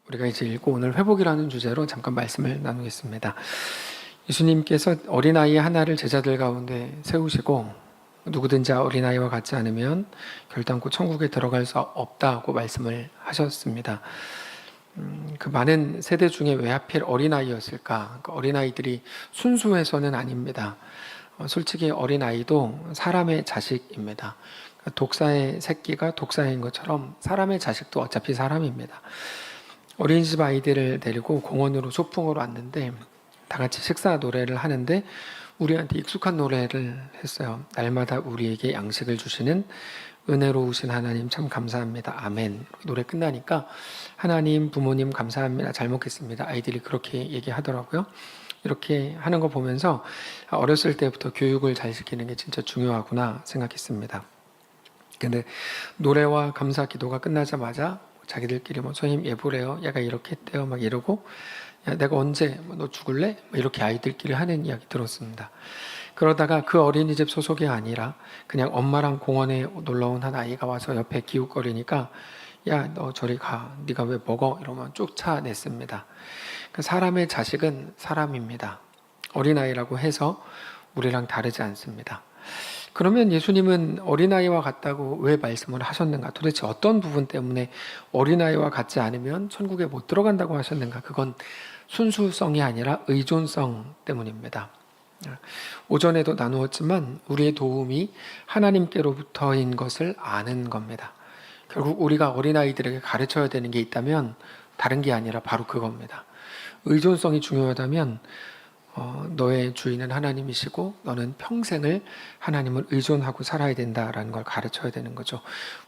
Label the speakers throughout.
Speaker 1: 우리가 이제 읽고 오늘 회복이라는 주제로 잠깐 말씀을 나누겠습니다. 예수님께서 어린아이 하나를 제자들 가운데 세우시고 누구든지 어린아이와 같지 않으면 결단코 천국에 들어갈 수 없다고 말씀을 하셨습니다. 그 많은 세대 중에 왜 하필 어린아이였을까? 그 어린아이들이 순수해서는 아닙니다. 솔직히 어린아이도 사람의 자식입니다. 독사의 새끼가 독사인 것처럼 사람의 자식도 어차피 사람입니다. 어린이집 아이들을 데리고 공원으로 소풍으로 왔는데 다 같이 식사 노래를 하는데 우리한테 익숙한 노래를 했어요. 날마다 우리에게 양식을 주시는 은혜로우신 하나님 참 감사합니다. 아멘. 노래 끝나니까 하나님, 부모님 감사합니다. 잘 먹겠습니다. 아이들이 그렇게 얘기하더라고요. 이렇게 하는 거 보면서 어렸을 때부터 교육을 잘 시키는 게 진짜 중요하구나 생각했습니다. 근데 노래와 감사 기도가 끝나자마자 자기들끼리 선생님 예보래요. 얘가 이렇게 했대요. 막 이러고 야, 내가 언제 너 죽을래? 이렇게 아이들끼리 하는 이야기 들었습니다. 그러다가 그 어린이집 소속이 아니라 그냥 엄마랑 공원에 놀러온 한 아이가 와서 옆에 기웃거리니까 야, 너 저리 가. 네가 왜 먹어? 이러면 쫓아냈습니다. 사람의 자식은 사람입니다. 어린아이라고 해서 우리랑 다르지 않습니다. 그러면 예수님은 어린아이와 같다고 왜 말씀을 하셨는가? 도대체 어떤 부분 때문에 어린아이와 같지 않으면 천국에 못 들어간다고 하셨는가? 그건 순수성이 아니라 의존성 때문입니다. 오전에도 나누었지만 우리의 도움이 하나님께로부터인 것을 아는 겁니다. 결국 우리가 어린아이들에게 가르쳐야 되는 게 있다면 다른 게 아니라 바로 그겁니다. 의존성이 중요하다면 너의 주인은 하나님이시고 너는 평생을 하나님을 의존하고 살아야 된다라는 걸 가르쳐야 되는 거죠.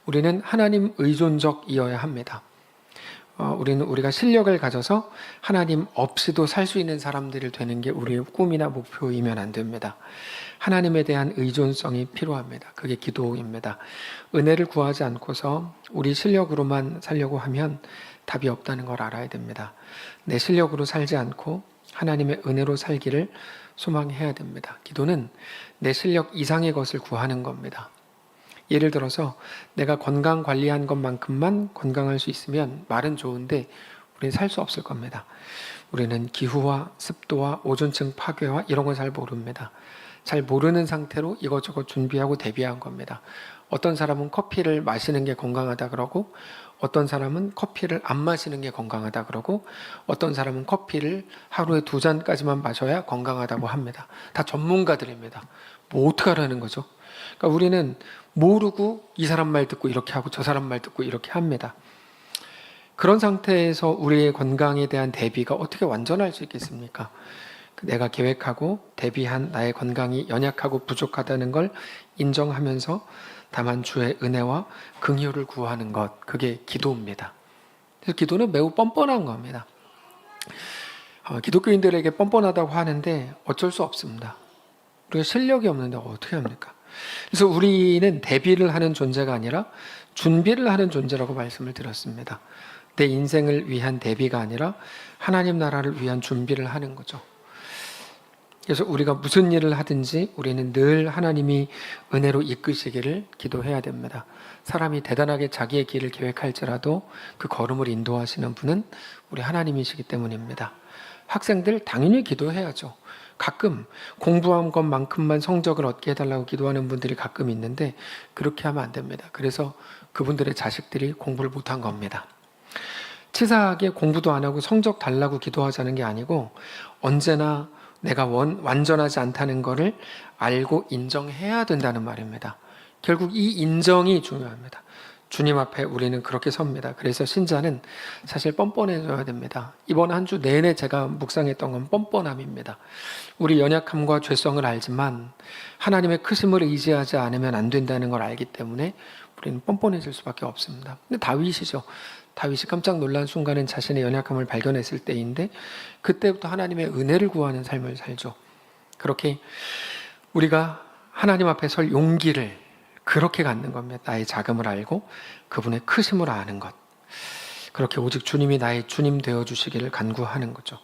Speaker 1: 우리는 하나님 의존적이어야 합니다. 우리는 우리가 실력을 가져서 하나님 없이도 살 수 있는 사람들이 되는 게 우리의 꿈이나 목표이면 안 됩니다. 하나님에 대한 의존성이 필요합니다. 그게 기도입니다. 은혜를 구하지 않고서 우리 실력으로만 살려고 하면 답이 없다는 걸 알아야 됩니다. 내 실력으로 살지 않고 하나님의 은혜로 살기를 소망해야 됩니다. 기도는 내 실력 이상의 것을 구하는 겁니다. 예를 들어서 내가 건강 관리한 것만큼만 건강할 수 있으면 말은 좋은데 우리는 살 수 없을 겁니다. 우리는 기후와 습도와 오존층 파괴와 이런 걸 잘 모릅니다. 잘 모르는 상태로 이것저것 준비하고 대비한 겁니다. 어떤 사람은 커피를 마시는 게 건강하다 그러고 어떤 사람은 커피를 안 마시는 게 건강하다 그러고 어떤 사람은 커피를 하루에 2잔까지만 마셔야 건강하다고 합니다. 다 전문가들입니다. 뭐 어떡하라는 거죠? 그러니까 우리는 모르고 이 사람 말 듣고 이렇게 하고 저 사람 말 듣고 이렇게 합니다. 그런 상태에서 우리의 건강에 대한 대비가 어떻게 완전할 수 있겠습니까? 내가 계획하고 대비한 나의 건강이 연약하고 부족하다는 걸 인정하면서 다만 주의 은혜와 긍휼을 구하는 것, 그게 기도입니다. 그래서 기도는 매우 뻔뻔한 겁니다. 기독교인들에게 뻔뻔하다고 하는데 어쩔 수 없습니다. 우리가 실력이 없는데 어떻게 합니까? 그래서 우리는 대비를 하는 존재가 아니라 준비를 하는 존재라고 말씀을 드렸습니다. 내 인생을 위한 대비가 아니라 하나님 나라를 위한 준비를 하는 거죠. 그래서 우리가 무슨 일을 하든지 우리는 늘 하나님이 은혜로 이끄시기를 기도해야 됩니다. 사람이 대단하게 자기의 길을 계획할지라도 그 걸음을 인도하시는 분은 우리 하나님이시기 때문입니다. 학생들 당연히 기도해야죠. 가끔 공부한 것만큼만 성적을 얻게 해달라고 기도하는 분들이 가끔 있는데 그렇게 하면 안 됩니다. 그래서 그분들의 자식들이 공부를 못한 겁니다. 치사하게 공부도 안 하고 성적 달라고 기도하자는 게 아니고 언제나 내가 완전하지 않다는 것을 알고 인정해야 된다는 말입니다. 결국 이 인정이 중요합니다. 주님 앞에 우리는 그렇게 섭니다. 그래서 신자는 사실 뻔뻔해져야 됩니다. 이번 한 주 내내 제가 묵상했던 건 뻔뻔함입니다. 우리 연약함과 죄성을 알지만 하나님의 크심을 의지하지 않으면 안 된다는 걸 알기 때문에 우리는 뻔뻔해질 수밖에 없습니다. 근데 다윗이죠. 다윗이 깜짝 놀란 순간은 자신의 연약함을 발견했을 때인데 그때부터 하나님의 은혜를 구하는 삶을 살죠. 그렇게 우리가 하나님 앞에 설 용기를 그렇게 갖는 겁니다. 나의 작음을 알고 그분의 크심을 아는 것. 그렇게 오직 주님이 나의 주님 되어주시기를 간구하는 거죠.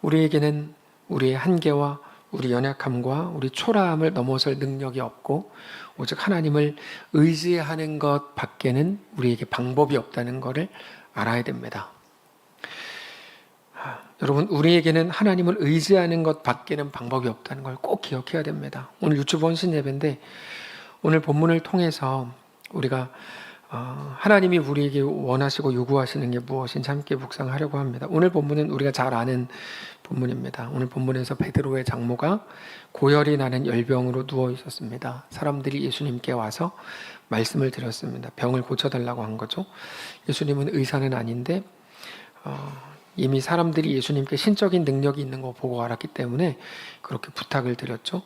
Speaker 1: 우리에게는 우리의 한계와 우리 연약함과 우리 초라함을 넘어설 능력이 없고 오직 하나님을 의지하는 것 밖에는 우리에게 방법이 없다는 것을 알아야 됩니다. 여러분, 우리에게는 하나님을 의지하는 것 밖에는 방법이 없다는 걸 꼭 기억해야 됩니다. 오늘 유튜브 헌신 예배인데 오늘 본문을 통해서 우리가 하나님이 우리에게 원하시고 요구하시는 게 무엇인지 함께 묵상하려고 합니다. 오늘 본문은 우리가 잘 아는 본문입니다. 오늘 본문에서 베드로의 장모가 고열이 나는 열병으로 누워 있었습니다. 사람들이 예수님께 와서 말씀을 드렸습니다. 병을 고쳐달라고 한 거죠. 예수님은 의사는 아닌데 이미 사람들이 예수님께 신적인 능력이 있는 거 보고 알았기 때문에 그렇게 부탁을 드렸죠.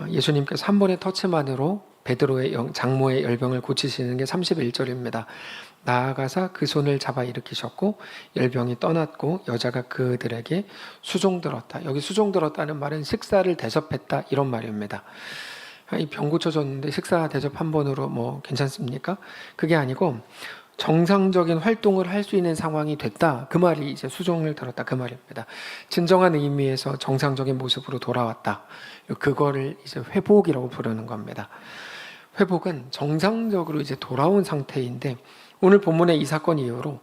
Speaker 1: 예수님께서 한 번의 터치만으로 베드로의 장모의 열병을 고치시는 게 31절입니다. 나아가사 그 손을 잡아 일으키셨고 열병이 떠났고 여자가 그들에게 수종들었다. 여기 수종들었다는 말은 식사를 대접했다 이런 말입니다. 이 병 고쳐줬는데 식사 대접 한 번으로 뭐 괜찮습니까? 그게 아니고 정상적인 활동을 할 수 있는 상황이 됐다. 그 말이 이제 수종을 들었다. 그 말입니다. 진정한 의미에서 정상적인 모습으로 돌아왔다. 그거를 이제 회복이라고 부르는 겁니다. 회복은 정상적으로 이제 돌아온 상태인데 오늘 본문의 이 사건 이후로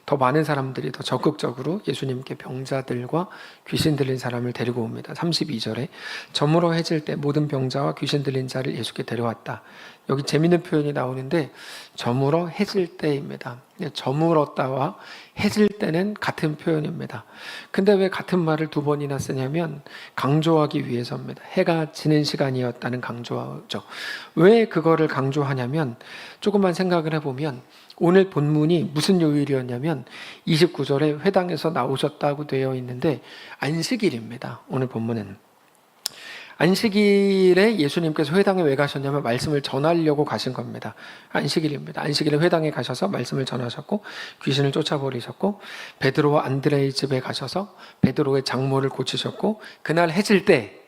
Speaker 1: 더 많은 사람들이 더 적극적으로 예수님께 병자들과 귀신 들린 사람을 데리고 옵니다. 32절에 저물어 해질 때 모든 병자와 귀신 들린 자를 예수께 데려왔다. 여기 재미있는 표현이 나오는데 저물어 해질 때입니다. 저물었다와 해질 때는 같은 표현입니다. 근데 왜 같은 말을 두 번이나 쓰냐면 강조하기 위해서입니다. 해가 지는 시간이었다는 강조죠. 왜 그거를 강조하냐면 조금만 생각을 해보면 오늘 본문이 무슨 요일이었냐면 29절에 회당에서 나오셨다고 되어 있는데 안식일입니다. 오늘 본문은 안식일에 예수님께서 회당에 왜 가셨냐면 말씀을 전하려고 가신 겁니다. 안식일입니다. 안식일에 회당에 가셔서 말씀을 전하셨고 귀신을 쫓아버리셨고 베드로와 안드레의 집에 가셔서 베드로의 장모를 고치셨고 그날 해질 때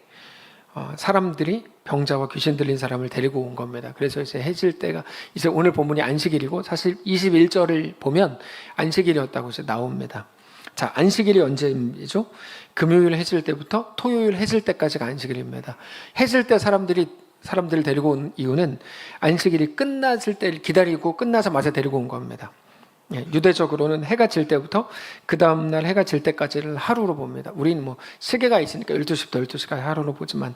Speaker 1: 사람들이 병자와 귀신 들린 사람을 데리고 온 겁니다. 그래서 이제 해질 때가 이제 오늘 본문이 안식일이고 사실 21절을 보면 안식일이었다고 이제 나옵니다. 자, 안식일이 언제이죠? 금요일 해질 때부터 토요일 해질 때까지가 안식일입니다. 해질 때 사람들을 데리고 온 이유는 안식일이 끝났을 때를 기다리고 끝나자마자 데리고 온 겁니다. 유대적으로는 해가 질 때부터 그 다음날 해가 질 때까지를 하루로 봅니다. 우리는 뭐 시계가 있으니까 12시부터 12시까지 하루로 보지만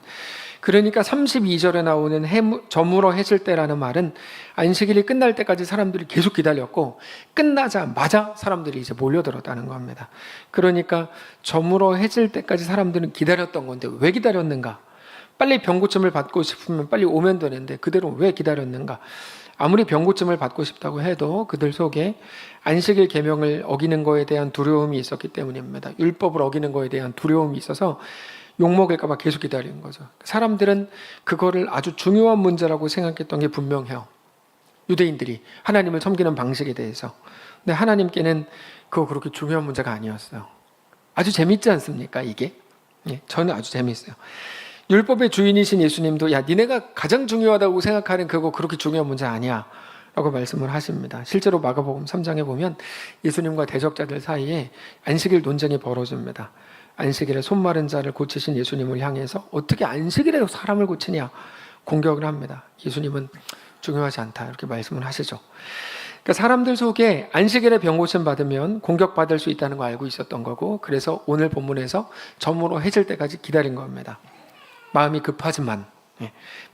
Speaker 1: 그러니까 32절에 나오는 저물어 해질 때라는 말은 안식일이 끝날 때까지 사람들이 계속 기다렸고 끝나자마자 사람들이 이제 몰려들었다는 겁니다. 그러니까 저물어 해질 때까지 사람들은 기다렸던 건데 왜 기다렸는가? 빨리 병고침을 받고 싶으면 빨리 오면 되는데 그대로 왜 기다렸는가? 아무리 병고침을 받고 싶다고 해도 그들 속에 안식일 계명을 어기는 거에 대한 두려움이 있었기 때문입니다. 율법을 어기는 거에 대한 두려움이 있어서 욕먹을까 봐 계속 기다리는 거죠. 사람들은 그거를 아주 중요한 문제라고 생각했던 게 분명해요. 유대인들이 하나님을 섬기는 방식에 대해서. 근데 하나님께는 그거 그렇게 중요한 문제가 아니었어요. 아주 재밌지 않습니까 이게? 저는 아주 재밌어요. 율법의 주인이신 예수님도 야 니네가 가장 중요하다고 생각하는 그거 그렇게 중요한 문제 아니야 라고 말씀을 하십니다. 실제로 마가복음 3장에 보면 예수님과 대적자들 사이에 안식일 논쟁이 벌어집니다. 안식일에 손 마른 자를 고치신 예수님을 향해서 어떻게 안식일에 사람을 고치냐 공격을 합니다. 예수님은 중요하지 않다 이렇게 말씀을 하시죠. 그러니까 사람들 속에 안식일에 병 고침 받으면 공격받을 수 있다는 거 알고 있었던 거고 그래서 오늘 본문에서 저물어 해질 때까지 기다린 겁니다. 마음이 급하지만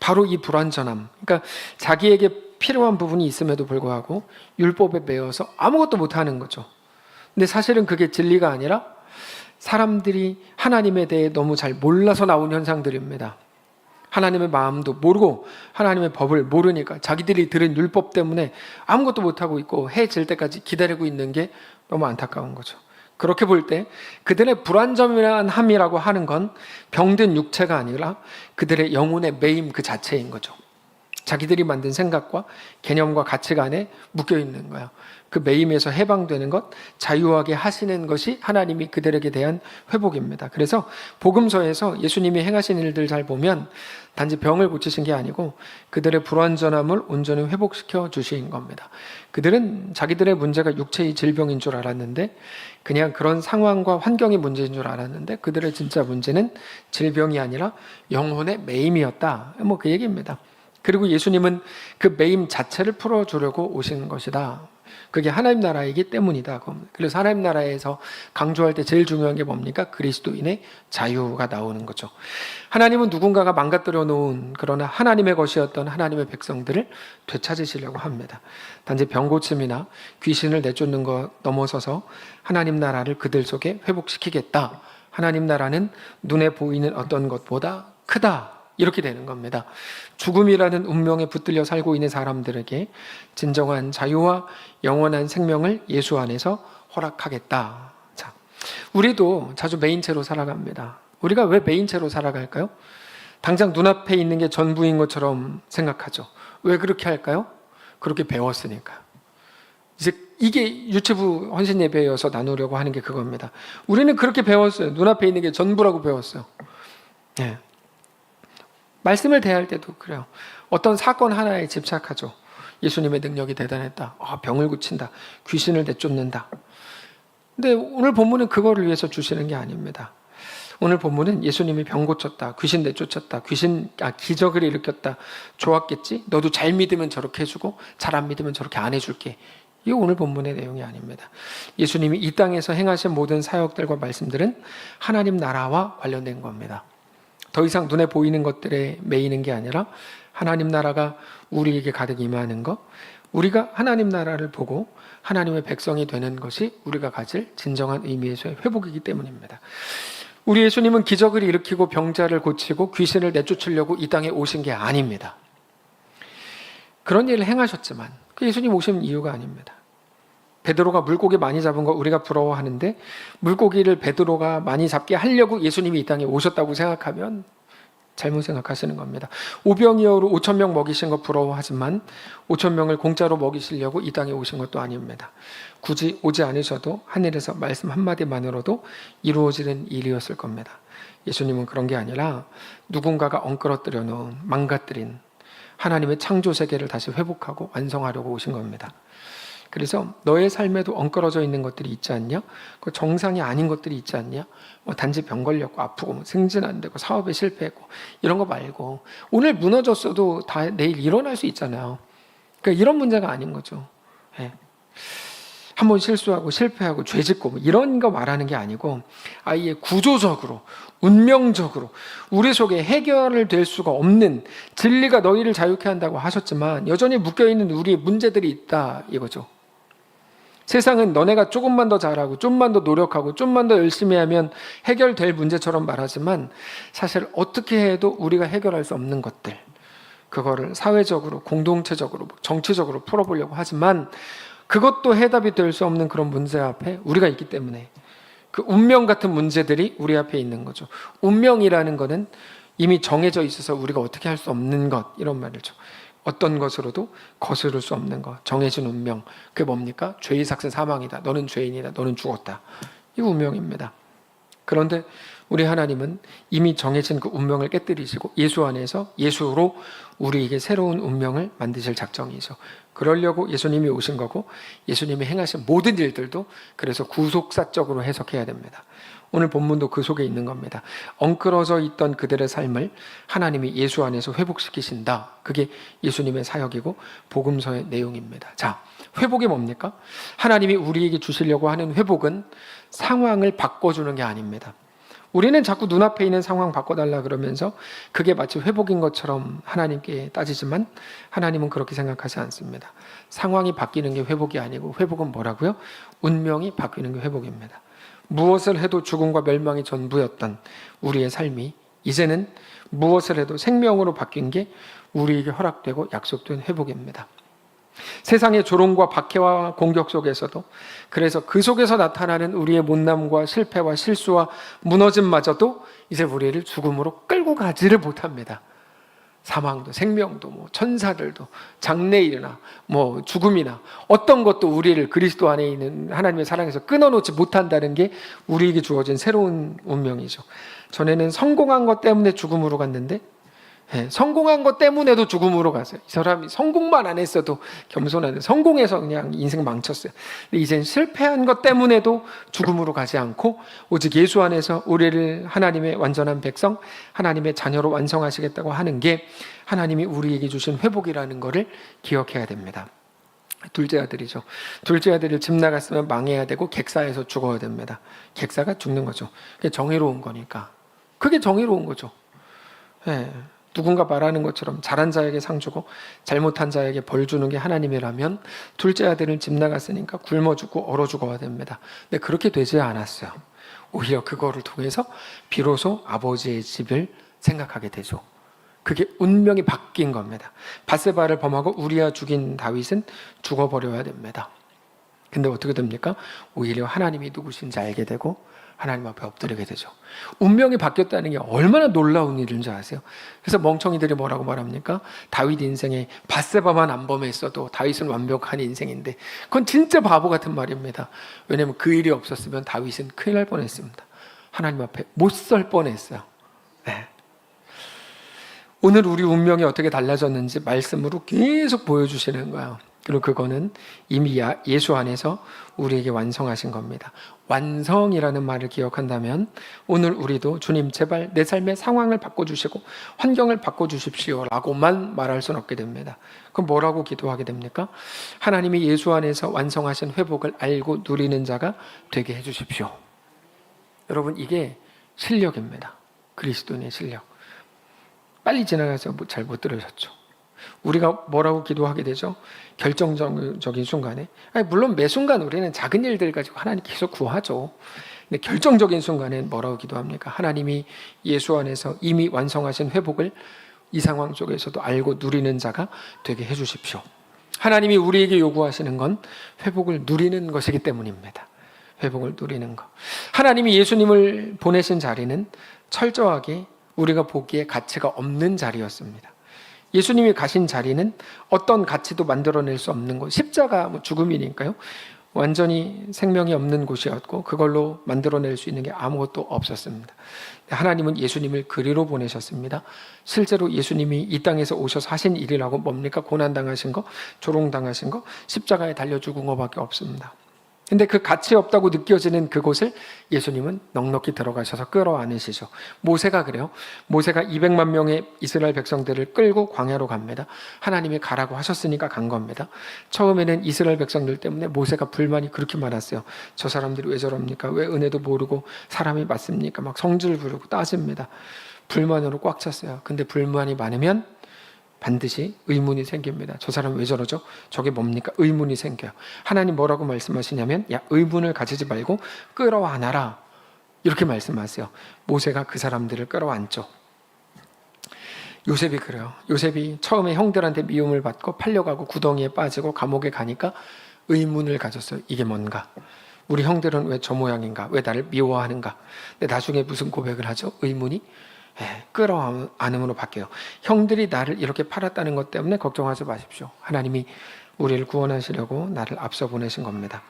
Speaker 1: 바로 이 불완전함 그러니까 자기에게 필요한 부분이 있음에도 불구하고 율법에 매여서 아무것도 못하는 거죠. 근데 사실은 그게 진리가 아니라 사람들이 하나님에 대해 너무 잘 몰라서 나온 현상들입니다. 하나님의 마음도 모르고 하나님의 법을 모르니까 자기들이 들은 율법 때문에 아무것도 못하고 있고 해 질 때까지 기다리고 있는 게 너무 안타까운 거죠. 그렇게 볼 때 그들의 불완전함이라고 하는 건 병든 육체가 아니라 그들의 영혼의 매임 그 자체인 거죠. 자기들이 만든 생각과 개념과 가치관에 묶여있는 거예요. 그 매임에서 해방되는 것, 자유하게 하시는 것이 하나님이 그들에게 대한 회복입니다. 그래서 복음서에서 예수님이 행하신 일들 잘 보면 단지 병을 고치신 게 아니고 그들의 불완전함을 온전히 회복시켜 주신 겁니다. 그들은 자기들의 문제가 육체의 질병인 줄 알았는데 그냥 그런 상황과 환경이 문제인 줄 알았는데 그들의 진짜 문제는 질병이 아니라 영혼의 매임이었다. 그 얘기입니다. 그리고 예수님은 그 매임 자체를 풀어주려고 오신 것이다. 그게 하나님 나라이기 때문이다. 그래서 하나님 나라에서 강조할 때 제일 중요한 게 뭡니까? 그리스도인의 자유가 나오는 거죠. 하나님은 누군가가 망가뜨려 놓은 그러나 하나님의 것이었던 하나님의 백성들을 되찾으시려고 합니다. 단지 병고침이나 귀신을 내쫓는 것 넘어서서 하나님 나라를 그들 속에 회복시키겠다. 하나님 나라는 눈에 보이는 어떤 것보다 크다. 이렇게 되는 겁니다. 죽음이라는 운명에 붙들려 살고 있는 사람들에게 진정한 자유와 영원한 생명을 예수 안에서 허락하겠다. 자, 우리도 자주 메인체로 살아갑니다. 우리가 왜 메인체로 살아갈까요? 당장 눈앞에 있는 게 전부인 것처럼 생각하죠. 왜 그렇게 할까요? 그렇게 배웠으니까. 이제 이게 유치부 헌신 예배여서 나누려고 하는 게 그겁니다. 우리는 그렇게 배웠어요. 눈앞에 있는 게 전부라고 배웠어요. 네. 말씀을 대할 때도 그래요. 어떤 사건 하나에 집착하죠. 예수님의 능력이 대단했다. 병을 고친다. 귀신을 내쫓는다. 근데 오늘 본문은 그거를 위해서 주시는 게 아닙니다. 오늘 본문은 예수님이 병 고쳤다. 귀신 내쫓았다. 기적을 일으켰다. 좋았겠지? 너도 잘 믿으면 저렇게 해주고 잘 안 믿으면 저렇게 안 해줄게. 이게 오늘 본문의 내용이 아닙니다. 예수님이 이 땅에서 행하신 모든 사역들과 말씀들은 하나님 나라와 관련된 겁니다. 더 이상 눈에 보이는 것들에 매이는 게 아니라 하나님 나라가 우리에게 가득 임하는 것, 우리가 하나님 나라를 보고 하나님의 백성이 되는 것이 우리가 가질 진정한 의미에서의 회복이기 때문입니다. 우리 예수님은 기적을 일으키고 병자를 고치고 귀신을 내쫓으려고 이 땅에 오신 게 아닙니다. 그런 일을 행하셨지만 그 예수님 오신 이유가 아닙니다. 베드로가 물고기 많이 잡은 거 우리가 부러워하는데 물고기를 베드로가 많이 잡게 하려고 예수님이 이 땅에 오셨다고 생각하면 잘못 생각하시는 겁니다. 오병이어로 5,000명 먹이신 거 부러워하지만 5,000명을 공짜로 먹이시려고 이 땅에 오신 것도 아닙니다. 굳이 오지 않으셔도 하늘에서 말씀 한마디만으로도 이루어지는 일이었을 겁니다. 예수님은 그런 게 아니라 누군가가 엉끄러뜨려 놓은 망가뜨린 하나님의 창조 세계를 다시 회복하고 완성하려고 오신 겁니다. 그래서 너의 삶에도 엉끄러져 있는 것들이 있지 않냐? 그 정상이 아닌 것들이 있지 않냐? 단지 병 걸렸고 아프고 승진 안 되고 사업에 실패했고 이런 거 말고 오늘 무너졌어도 다 내일 일어날 수 있잖아요. 그러니까 이런 문제가 아닌 거죠. 네. 한번 실수하고 실패하고 죄 짓고 이런 거 말하는 게 아니고 아예 구조적으로 운명적으로 우리 속에 해결을 될 수가 없는 진리가 너희를 자유케 한다고 하셨지만 여전히 묶여있는 우리의 문제들이 있다 이거죠. 세상은 너네가 조금만 더 잘하고 좀만 더 노력하고 좀만 더 열심히 하면 해결될 문제처럼 말하지만 사실 어떻게 해도 우리가 해결할 수 없는 것들 그거를 사회적으로 공동체적으로 정치적으로 풀어보려고 하지만 그것도 해답이 될 수 없는 그런 문제 앞에 우리가 있기 때문에 그 운명 같은 문제들이 우리 앞에 있는 거죠. 운명이라는 거는 이미 정해져 있어서 우리가 어떻게 할 수 없는 것 이런 말이죠. 어떤 것으로도 거스를 수 없는 것, 정해진 운명. 그게 뭡니까? 죄의 삭은 사망이다. 너는 죄인이다. 너는 죽었다. 이 운명입니다. 그런데 우리 하나님은 이미 정해진 그 운명을 깨뜨리시고 예수 안에서 예수로 우리에게 새로운 운명을 만드실 작정이죠. 그러려고 예수님이 오신 거고 예수님이 행하신 모든 일들도 그래서 구속사적으로 해석해야 됩니다. 오늘 본문도 그 속에 있는 겁니다. 엉클어져 있던 그들의 삶을 하나님이 예수 안에서 회복시키신다. 그게 예수님의 사역이고 복음서의 내용입니다. 자, 회복이 뭡니까? 하나님이 우리에게 주시려고 하는 회복은 상황을 바꿔주는 게 아닙니다. 우리는 자꾸 눈앞에 있는 상황 바꿔달라 그러면서 그게 마치 회복인 것처럼 하나님께 따지지만 하나님은 그렇게 생각하지 않습니다. 상황이 바뀌는 게 회복이 아니고 회복은 뭐라고요? 운명이 바뀌는 게 회복입니다. 무엇을 해도 죽음과 멸망이 전부였던 우리의 삶이 이제는 무엇을 해도 생명으로 바뀐 게 우리에게 허락되고 약속된 회복입니다. 세상의 조롱과 박해와 공격 속에서도 그래서 그 속에서 나타나는 우리의 못남과 실패와 실수와 무너짐마저도 이제 우리를 죽음으로 끌고 가지를 못합니다. 사망도 생명도 천사들도 장래일이나 죽음이나 어떤 것도 우리를 그리스도 안에 있는 하나님의 사랑에서 끊어놓지 못한다는 게 우리에게 주어진 새로운 운명이죠. 전에는 성공한 것 때문에 죽음으로 갔는데 성공한 것 때문에도 죽음으로 갔어요. 이 사람이 성공만 안 했어도 겸손한데 성공해서 그냥 인생 망쳤어요. 근데 이젠 실패한 것 때문에도 죽음으로 가지 않고 오직 예수 안에서 우리를 하나님의 완전한 백성, 하나님의 자녀로 완성하시겠다고 하는 게 하나님이 우리에게 주신 회복이라는 것을 기억해야 됩니다. 둘째 아들이죠. 둘째 아들을 집 나갔으면 망해야 되고 객사에서 죽어야 됩니다. 객사가 죽는 거죠. 그게 정의로운 거니까. 그게 정의로운 거죠. 예. 누군가 말하는 것처럼 잘한 자에게 상 주고 잘못한 자에게 벌 주는 게 하나님이라면 둘째 아들은 집 나갔으니까 굶어 죽고 얼어 죽어야 됩니다. 근데 그렇게 되지 않았어요. 오히려 그거를 통해서 비로소 아버지의 집을 생각하게 되죠. 그게 운명이 바뀐 겁니다. 밧세바를 범하고 우리아 죽인 다윗은 죽어버려야 됩니다. 근데 어떻게 됩니까? 오히려 하나님이 누구신지 알게 되고 하나님 앞에 엎드리게 되죠. 운명이 바뀌었다는 게 얼마나 놀라운 일인지 아세요? 그래서 멍청이들이 뭐라고 말합니까? 다윗 인생에 밧세바만 안 범했어도 다윗은 완벽한 인생인데, 그건 진짜 바보 같은 말입니다. 왜냐하면 그 일이 없었으면 다윗은 큰일 날 뻔했습니다. 하나님 앞에 못 설 뻔했어요. 네. 오늘 우리 운명이 어떻게 달라졌는지 말씀으로 계속 보여주시는 거예요. 그리고 그거는 이미 예수 안에서 우리에게 완성하신 겁니다. 완성이라는 말을 기억한다면 오늘 우리도 주님 제발 내 삶의 상황을 바꿔주시고 환경을 바꿔주십시오 라고만 말할 수는 없게 됩니다. 그럼 뭐라고 기도하게 됩니까? 하나님이 예수 안에서 완성하신 회복을 알고 누리는 자가 되게 해주십시오. 여러분, 이게 실력입니다. 그리스도인의 실력. 빨리 지나가서 잘 못 들으셨죠? 우리가 뭐라고 기도하게 되죠? 결정적인 순간에. 물론 매 순간 우리는 작은 일들 가지고 하나님 계속 구하죠. 근데 결정적인 순간엔 뭐라고 기도합니까? 하나님이 예수 안에서 이미 완성하신 회복을 이 상황 속에서도 알고 누리는 자가 되게 해주십시오. 하나님이 우리에게 요구하시는 건 회복을 누리는 것이기 때문입니다. 회복을 누리는 것. 하나님이 예수님을 보내신 자리는 철저하게 우리가 보기에 가치가 없는 자리였습니다. 예수님이 가신 자리는 어떤 가치도 만들어낼 수 없는 곳, 십자가 죽음이니까요. 완전히 생명이 없는 곳이었고 그걸로 만들어낼 수 있는 게 아무것도 없었습니다. 하나님은 예수님을 그리로 보내셨습니다. 실제로 예수님이 이 땅에서 오셔서 하신 일이라고 뭡니까? 고난당하신 거, 조롱당하신 거, 십자가에 달려 죽은 거밖에 없습니다. 근데 그 가치 없다고 느껴지는 그곳을 예수님은 넉넉히 들어가셔서 끌어안으시죠. 모세가 그래요. 모세가 200만 명의 이스라엘 백성들을 끌고 광야로 갑니다. 하나님이 가라고 하셨으니까 간 겁니다. 처음에는 이스라엘 백성들 때문에 모세가 불만이 그렇게 많았어요. 저 사람들이 왜 저럽니까? 왜 은혜도 모르고 사람이 맞습니까? 막 성질 부르고 따집니다. 불만으로 꽉 찼어요. 근데 불만이 많으면 반드시 의문이 생깁니다. 저 사람 왜 저러죠? 저게 뭡니까? 의문이 생겨요. 하나님 뭐라고 말씀하시냐면, 야, 의문을 가지지 말고 끌어안아라, 이렇게 말씀하세요. 모세가 그 사람들을 끌어안죠. 요셉이 그래요. 요셉이 처음에 형들한테 미움을 받고 팔려가고 구덩이에 빠지고 감옥에 가니까 의문을 가졌어요. 이게 뭔가? 우리 형들은 왜 저 모양인가? 왜 나를 미워하는가? 근데 나중에 무슨 고백을 하죠? 의문이 끌어안음으로 바뀌어요. 형들이 나를 이렇게 팔았다는 것 때문에 걱정하지 마십시오. 하나님이 우리를 구원하시려고 나를 앞서 보내신 겁니다.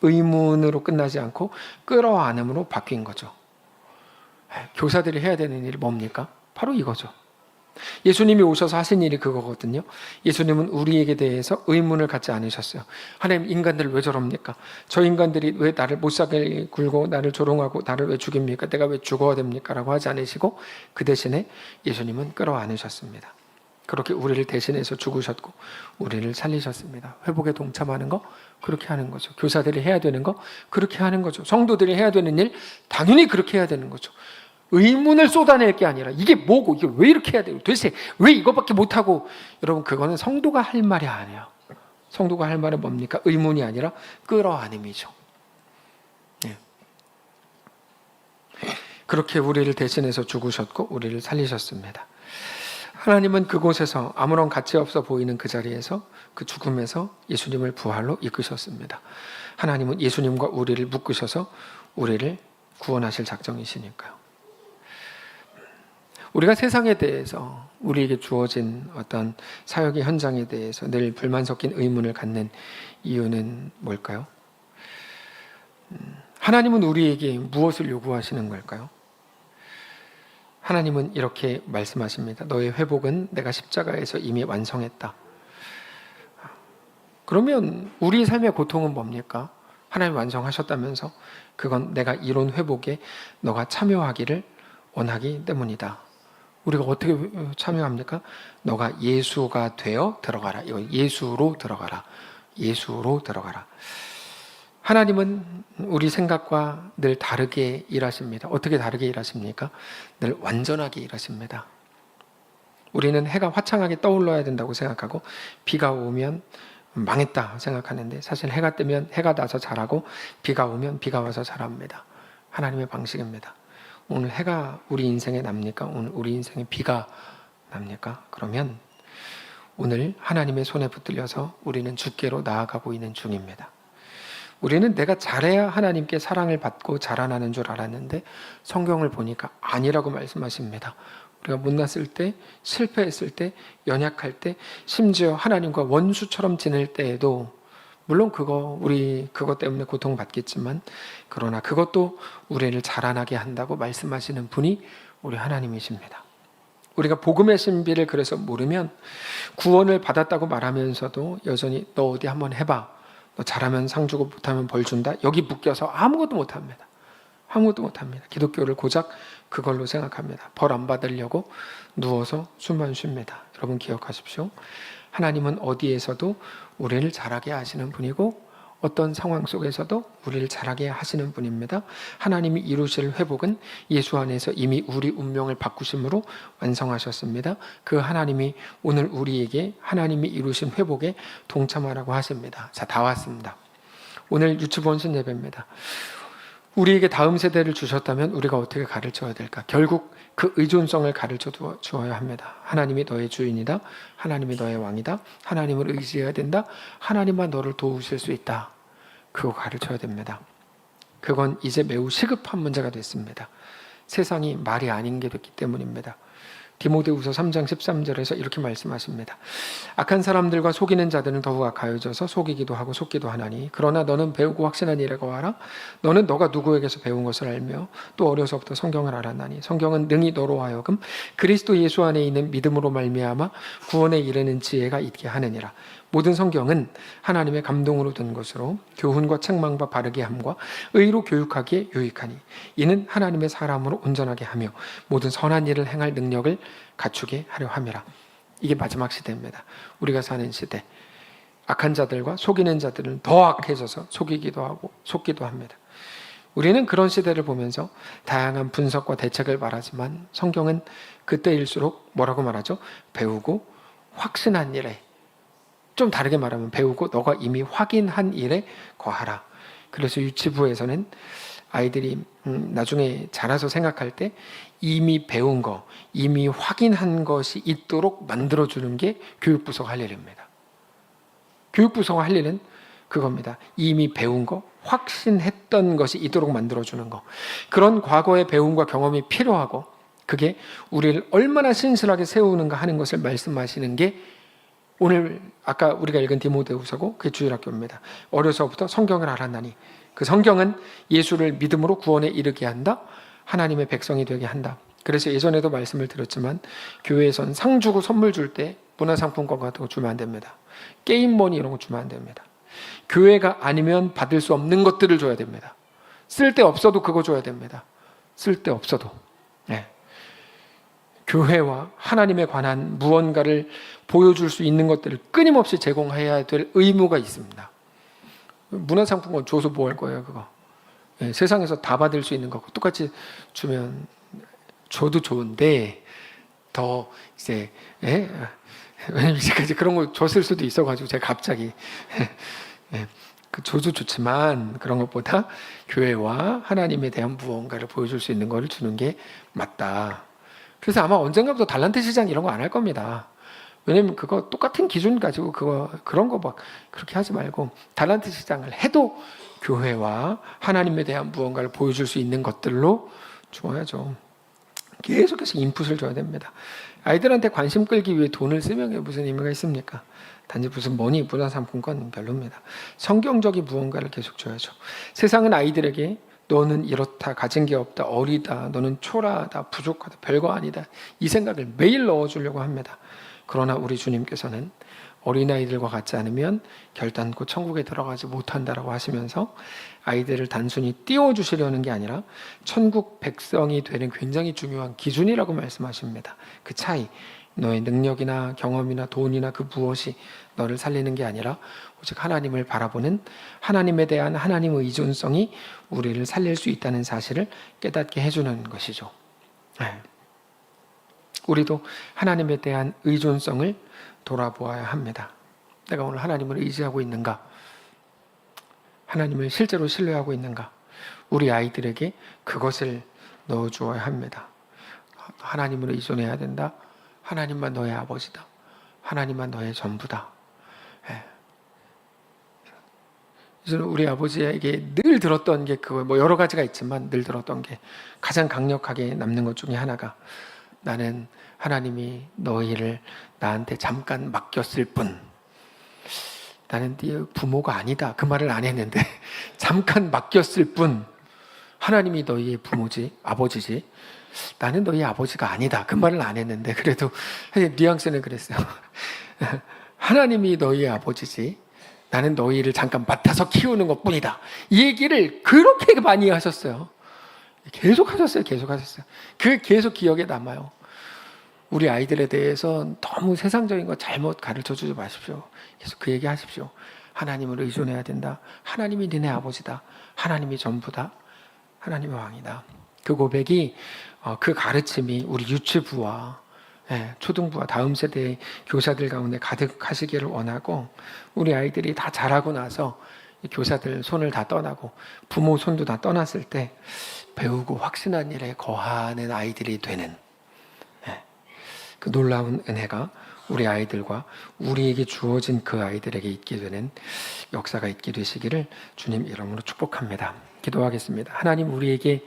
Speaker 1: 의문으로 끝나지 않고 끌어안음으로 바뀐 거죠. 교사들이 해야 되는 일이 뭡니까? 바로 이거죠. 예수님이 오셔서 하신 일이 그거거든요. 예수님은 우리에게 대해서 의문을 갖지 않으셨어요. 하나님, 인간들 왜 저럽니까? 저 인간들이 왜 나를 못살게 굴고 나를 조롱하고 나를 왜 죽입니까? 내가 왜 죽어야 됩니까? 라고 하지 않으시고 그 대신에 예수님은 끌어안으셨습니다. 그렇게 우리를 대신해서 죽으셨고 우리를 살리셨습니다. 회복에 동참하는 거 그렇게 하는 거죠. 교사들이 해야 되는 거 그렇게 하는 거죠. 성도들이 해야 되는 일 당연히 그렇게 해야 되는 거죠. 의문을 쏟아낼 게 아니라 이게 뭐고 이게 왜 이렇게 해야 돼요? 도대체 왜 이거밖에 못하고? 여러분, 그거는 성도가 할 말이 아니에요. 성도가 할 말은 뭡니까? 의문이 아니라 끌어안음이죠. 네. 그렇게 우리를 대신해서 죽으셨고 우리를 살리셨습니다. 하나님은 그곳에서 아무런 가치 없어 보이는 그 자리에서, 그 죽음에서 예수님을 부활로 이끄셨습니다. 하나님은 예수님과 우리를 묶으셔서 우리를 구원하실 작정이시니까요. 우리가 세상에 대해서, 우리에게 주어진 어떤 사역의 현장에 대해서 늘 불만 섞인 의문을 갖는 이유는 뭘까요? 하나님은 우리에게 무엇을 요구하시는 걸까요? 하나님은 이렇게 말씀하십니다. 너의 회복은 내가 십자가에서 이미 완성했다. 그러면 우리 삶의 고통은 뭡니까? 하나님 완성하셨다면서 그건 내가 이룬 회복에 너가 참여하기를 원하기 때문이다. 우리가 어떻게 참여합니까? 너가 예수가 되어 들어가라. 이거 예수로 들어가라. 예수로 들어가라. 하나님은 우리 생각과 늘 다르게 일하십니다. 어떻게 다르게 일하십니까? 늘 완전하게 일하십니다. 우리는 해가 화창하게 떠올라야 된다고 생각하고 비가 오면 망했다 생각하는데 사실 해가 뜨면 해가 나서 자라고 비가 오면 비가 와서 자랍니다. 하나님의 방식입니다. 오늘 해가 우리 인생에 납니까? 오늘 우리 인생에 비가 납니까? 그러면 오늘 하나님의 손에 붙들려서 우리는 주께로 나아가고 있는 중입니다. 우리는 내가 잘해야 하나님께 사랑을 받고 자라나는 줄 알았는데 성경을 보니까 아니라고 말씀하십니다. 우리가 못났을 때, 실패했을 때, 연약할 때, 심지어 하나님과 원수처럼 지낼 때에도 물론 우리 그것 때문에 고통받겠지만 그러나 그것도 우리를 자라나게 한다고 말씀하시는 분이 우리 하나님이십니다. 우리가 복음의 신비를 그래서 모르면 구원을 받았다고 말하면서도 여전히 너 어디 한번 해봐. 너 잘하면 상 주고 못하면 벌 준다. 여기 묶여서 아무것도 못합니다. 아무것도 못합니다. 기독교를 고작 그걸로 생각합니다. 벌 안 받으려고 누워서 숨만 쉽니다. 여러분 기억하십시오. 하나님은 어디에서도 우리를 자라게 하시는 분이고 어떤 상황 속에서도 우리를 자라게 하시는 분입니다. 하나님이 이루실 회복은 예수 안에서 이미 우리 운명을 바꾸심으로 완성하셨습니다. 그 하나님이 오늘 우리에게 하나님이 이루신 회복에 동참하라고 하십니다. 자, 다 왔습니다. 오늘 유치원 신예배입니다. 우리에게 다음 세대를 주셨다면 우리가 어떻게 가르쳐야 될까? 결국 그 의존성을 가르쳐 주어야 합니다. 하나님이 너의 주인이다. 하나님이 너의 왕이다. 하나님을 의지해야 된다. 하나님만 너를 도우실 수 있다. 그거 가르쳐야 됩니다. 그건 이제 매우 시급한 문제가 됐습니다. 세상이 말이 아닌 게 됐기 때문입니다. 디모데후서 3장 13절에서 이렇게 말씀하십니다. 악한 사람들과 속이는 자들은 더욱 악하여져서 속이기도 하고 속기도 하나니 그러나 너는 배우고 확신한 일에 거하라. 너는 너가 누구에게서 배운 것을 알며 또 어려서부터 성경을 알았나니 성경은 능히 너로 하여금 그리스도 예수 안에 있는 믿음으로 말미암아 구원에 이르는 지혜가 있게 하느니라. 모든 성경은 하나님의 감동으로 든 것으로 교훈과 책망과 바르게 함과 의로 교육하기에 유익하니 이는 하나님의 사람으로 온전하게 하며 모든 선한 일을 행할 능력을 갖추게 하려 함이라. 이게 마지막 시대입니다. 우리가 사는 시대. 악한 자들과 속이는 자들은 더 악해져서 속이기도 하고 속기도 합니다. 우리는 그런 시대를 보면서 다양한 분석과 대책을 말하지만 성경은 그때일수록 뭐라고 말하죠? 배우고 확신한 일에, 좀 다르게 말하면 배우고 너가 이미 확인한 일에 거하라. 그래서 유치부에서는 아이들이 나중에 자라서 생각할 때 이미 배운 거, 이미 확인한 것이 있도록 만들어주는 게 교육부서가 할 일입니다. 교육부서가 할 일은 그겁니다. 이미 배운 거, 확신했던 것이 있도록 만들어주는 거. 그런 과거의 배움과 경험이 필요하고 그게 우리를 얼마나 신실하게 세우는가 하는 것을 말씀하시는 게 오늘 아까 우리가 읽은 디모데후서고 그게 주일학교입니다. 어려서부터 성경을 알았나니 그 성경은 예수를 믿음으로 구원에 이르게 한다. 하나님의 백성이 되게 한다. 그래서 예전에도 말씀을 드렸지만 교회에선 상 주고 선물 줄 때 문화상품권 같은 거 주면 안 됩니다. 게임머니 이런 거 주면 안 됩니다. 교회가 아니면 받을 수 없는 것들을 줘야 됩니다. 쓸데없어도 그거 줘야 됩니다. 쓸데없어도. 네. 교회와 하나님에 관한 무언가를 보여줄 수 있는 것들을 끊임없이 제공해야 될 의무가 있습니다. 문화상품권 줘서 뭐 할 거예요, 그거? 예, 세상에서 다 받을 수 있는 거고 똑같이 주면 줘도 좋은데 더 이제 왜냐면 이제까지 그런 거 줬을 수도 있어가지고 제가 갑자기 그 줘도 좋지만 그런 것보다 교회와 하나님에 대한 무언가를 보여줄 수 있는 거를 주는 게 맞다. 그래서 아마 언젠가부터 달란트 시장 이런 거 안 할 겁니다. 왜냐면 그거 똑같은 기준 가지고 그런 거 막 그렇게 하지 말고 달란트 시장을 해도 교회와 하나님에 대한 무언가를 보여줄 수 있는 것들로 주어야죠. 계속해서 인풋을 줘야 됩니다. 아이들한테 관심 끌기 위해 돈을 쓰면 무슨 의미가 있습니까? 단지 무슨 머니, 문화상품권 별로입니다. 성경적인 무언가를 계속 줘야죠. 세상은 아이들에게 너는 이렇다, 가진 게 없다, 어리다, 너는 초라하다, 부족하다, 별거 아니다 이 생각을 매일 넣어주려고 합니다. 그러나 우리 주님께서는 어린아이들과 같지 않으면 결단코 천국에 들어가지 못한다라고 하시면서 아이들을 단순히 띄워주시려는 게 아니라 천국 백성이 되는 굉장히 중요한 기준이라고 말씀하십니다. 그 차이, 너의 능력이나 경험이나 돈이나 그 무엇이 너를 살리는 게 아니라 오직 하나님을 바라보는 하나님에 대한 하나님의 의존성이 우리를 살릴 수 있다는 사실을 깨닫게 해주는 것이죠. 우리도 하나님에 대한 의존성을 돌아보아야 합니다. 내가 오늘 하나님을 의지하고 있는가? 하나님을 실제로 신뢰하고 있는가? 우리 아이들에게 그것을 넣어주어야 합니다. 하나님을 의존해야 된다. 하나님만 너의 아버지다. 하나님만 너의 전부다. 저는 우리 아버지에게 늘 들었던 게 그거 뭐 여러 가지가 있지만 늘 들었던 게 가장 강력하게 남는 것 중에 하나가 나는 하나님이 너희를 나한테 잠깐 맡겼을 뿐 나는 네 부모가 아니다. 그 말을 안 했는데 잠깐 맡겼을 뿐 하나님이 너희의 부모지 아버지지 나는 너희 아버지가 아니다. 그 말을 안 했는데 그래도 뉘앙스는 그랬어요. 하나님이 너희의 아버지지 나는 너희를 잠깐 맡아서 키우는 것뿐이다. 이 얘기를 그렇게 많이 하셨어요. 계속 하셨어요. 그게 계속 기억에 남아요. 우리 아이들에 대해서 너무 세상적인 거 잘못 가르쳐주지 마십시오. 계속 그 얘기 하십시오. 하나님을 의존해야 된다. 하나님이 너네 아버지다. 하나님이 전부다. 하나님의 왕이다. 그 고백이 그 가르침이 우리 유치부와 초등부와 다음 세대의 교사들 가운데 가득하시기를 원하고 우리 아이들이 다 자라고 나서 교사들 손을 다 떠나고 부모 손도 다 떠났을 때 배우고 확신한 일에 거하는 아이들이 되는 그 놀라운 은혜가 우리 아이들과 우리에게 주어진 그 아이들에게 있게 되는 역사가 있게 되시기를 주님 이름으로 축복합니다. 기도하겠습니다. 하나님 우리에게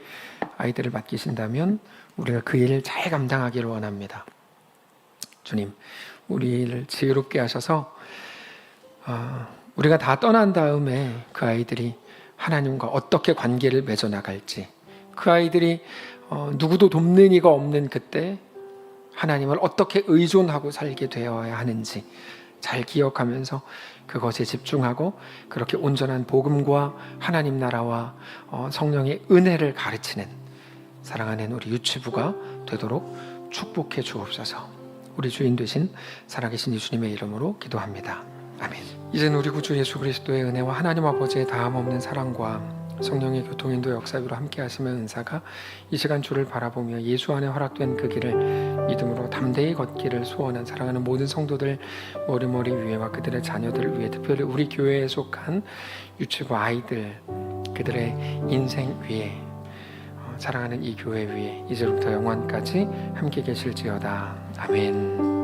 Speaker 1: 아이들을 맡기신다면 우리가 그 일을 잘 감당하기를 원합니다. 주님 우리를 지혜롭게 하셔서 우리가 다 떠난 다음에 그 아이들이 하나님과 어떻게 관계를 맺어 나갈지 그 아이들이 누구도 돕는 이가 없는 그때 하나님을 어떻게 의존하고 살게 되어야 하는지 잘 기억하면서 그것에 집중하고 그렇게 온전한 복음과 하나님 나라와 성령의 은혜를 가르치는 사랑하는 우리 유치부가 되도록 축복해 주옵소서. 우리 주인 되신 살아계신 예수님의 이름으로 기도합니다. 아멘. 이제는 우리 구주 예수 그리스도의 은혜와 하나님 아버지의 다함없는 사랑과 성령의 교통인도 역사위로 함께 하시면 은사가 이 시간 주를 바라보며 예수 안에 허락된 그 길을 믿음으로 담대히 걷기를 소원한 사랑하는 모든 성도들 머리머리 위에와 그들의 자녀들을 위해 특별히 우리 교회에 속한 유치부 아이들 그들의 인생 위에 사랑하는 이 교회 위에 이제부터 영원까지 함께 계실지어다. 아멘.